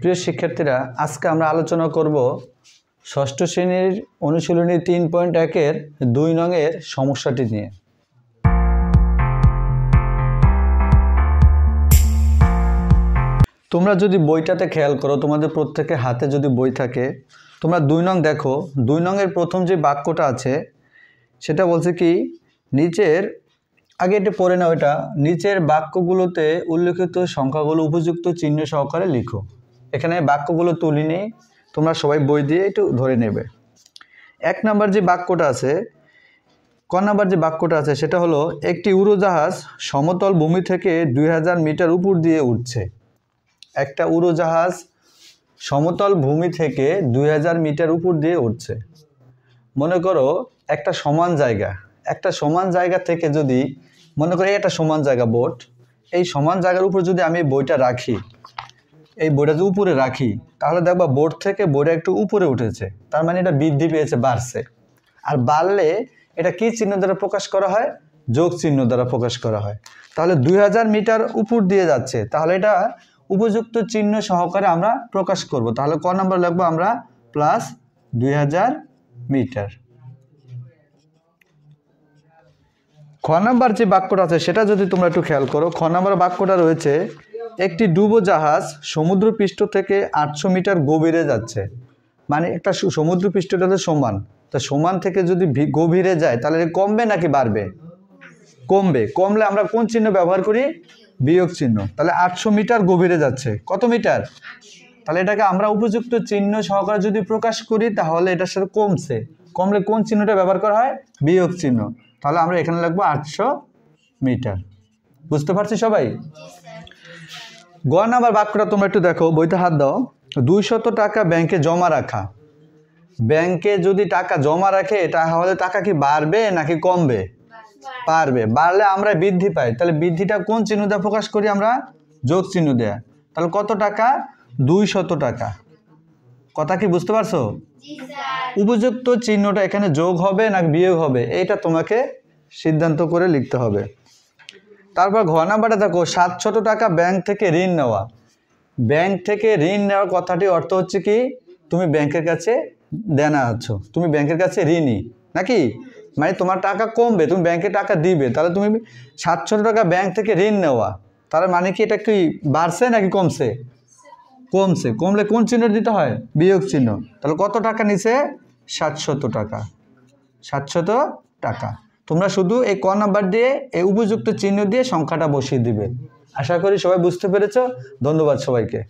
প্রিয় শিক্ষার্থীরা, আজকে আমরা আলোচনা করব ষষ্ঠ শ্রেণীর অনুশীলনী 3.1-এর 2 নংয়ের সমস্যাটি নিয়ে। তোমরা যদি বইটাতে খেয়াল করো, তোমাদের প্রত্যেকের হাতে যদি বই থাকে, তোমরা 2 নং দেখো। 2 নংয়ের প্রথম যে বাক্যটা আছে সেটা বলছে কি, নিচের আগে এটা পড়ে নাও। এটা নিচের বাক্যগুলোতে উল্লেখিত সংখ্যাগুলো উপযুক্ত চিহ্ন সহকারে লিখো। এখানে বাক্যগুলো তুলি নেই, তোমরা সবাই বই দিয়ে একটু ধরে নেবে। 1 নম্বর যে বাক্যটা আছে, ক নম্বর যে বাক্যটা আছে সেটা হলো, একটি উড়োজাহাজ সমতল ভূমি থেকে 2000 মিটার উপর দিয়ে উঠছে। একটা উড়োজাহাজ সমতল ভূমি থেকে 2000 মিটার উপর দিয়ে উঠছে। মনে করো একটা সমান জায়গা থেকে যদি, মনে করি একটা সমান জায়গা বোট, এই সমান জায়গার উপর যদি আমি বইটা রাখি, এই বইটা যদি উপরে রাখি, তাহলে দেখবা বোট থেকে বইটা একটু উপরে উঠেছে, তার মানে এটা বৃদ্ধি পেয়েছে, বাড়ছে। আর বাড়লে এটা কি চিহ্ন দ্বারা প্রকাশ করা হয়? যোগ চিহ্ন দ্বারা প্রকাশ করা হয়। তাহলে 2000 মিটার উপর দিয়ে যাচ্ছে, তাহলে এটা উপযুক্ত চিহ্ন সহকারে আমরা প্রকাশ করব। তাহলে ক নম্বর লিখবো আমরা প্লাস 2000 মিটার। খ নম্বর যে বাক্যটা আছে সেটা যদি তোমরা একটু খেয়াল করো, খ নম্বর বাক্যটা রয়েছে, একটি ডুবোজাহাজ সমুদ্রপৃষ্ঠ থেকে 800 মিটার গভীরে যাচ্ছে। মানে একটা সমুদ্রপৃষ্ঠটা সমান, তা সমান থেকে যদি গভীরে যায় তাহলে কমবে নাকি বাড়বে? কমবে। কমলে আমরা কোন চিহ্ন ব্যবহার করি? বিয়োগ চিহ্ন। তাহলে 800 মিটার গভীরে যাচ্ছে। কত মিটার? তাহলে এটাকে আমরা উপযুক্ত চিহ্ন সহকারে যদি প্রকাশ করি, তাহলে এটার সাথে কমছে। কমলে কোন চিহ্নটা ব্যবহার করা হয়? বিয়োগ চিহ্ন। তাহলে আমরা এখানে লিখবো 800 মিটার। বুঝতে পারছি সবাই? গ নাম্বার বাক্যটা তোমরা একটু দেখো, বইতে হাত দাও। 200 টাকা ব্যাংকে জমা রাখা। ব্যাংকে যদি টাকা জমা রাখে, তাহলে টাকা কি বাড়বে নাকি কমবে? বাড়বে। বাড়লে আমরা বৃদ্ধি পাই, তাহলে বৃদ্ধিটা কোন চিহ্ন দিয়ে প্রকাশ করি আমরা? যোগ চিহ্ন দেয়া। তাহলে কত টাকা? 200 টাকা। কথা কি বুঝতে পারছো? উপযুক্ত চিহ্নটা এখানে যোগ হবে না বিয়োগ হবে, এটা তোমাকে সিদ্ধান্ত করে লিখতে হবে। তারপর ঘ নাম্বারটা দেখো, 700 টাকা ব্যাংক থেকে ঋণ নেওয়া। ব্যাংক থেকে ঋণ নেওয়ার কথাটি অর্থ হচ্ছে কি, তুমি ব্যাংকের কাছে দেনা আছো, তুমি ব্যাংকের কাছে ঋণী নাকি, মানে তোমার টাকা কমবে, তুমি ব্যাংকে টাকা দিবে। তাহলে তুমি 700 টাকা ব্যাংক থেকে ঋণ নেওয়া, তার মানে কি এটা কি বাড়ছে নাকি কমছে? কমছে। কমলে কোন চিহ্ন দিতে হয়? বিয়োগ চিহ্ন। তাহলে কত টাকা নিছে? 700 টাকা। 700 টাকা। তোমরা শুধু এই ক নাম্বার দিয়ে এই উপযুক্ত চিহ্ন দিয়ে সংখ্যাটা বসিয়ে দিবে। আশা করি সবাই বুঝতে পেরেছো। ধন্যবাদ সবাইকে।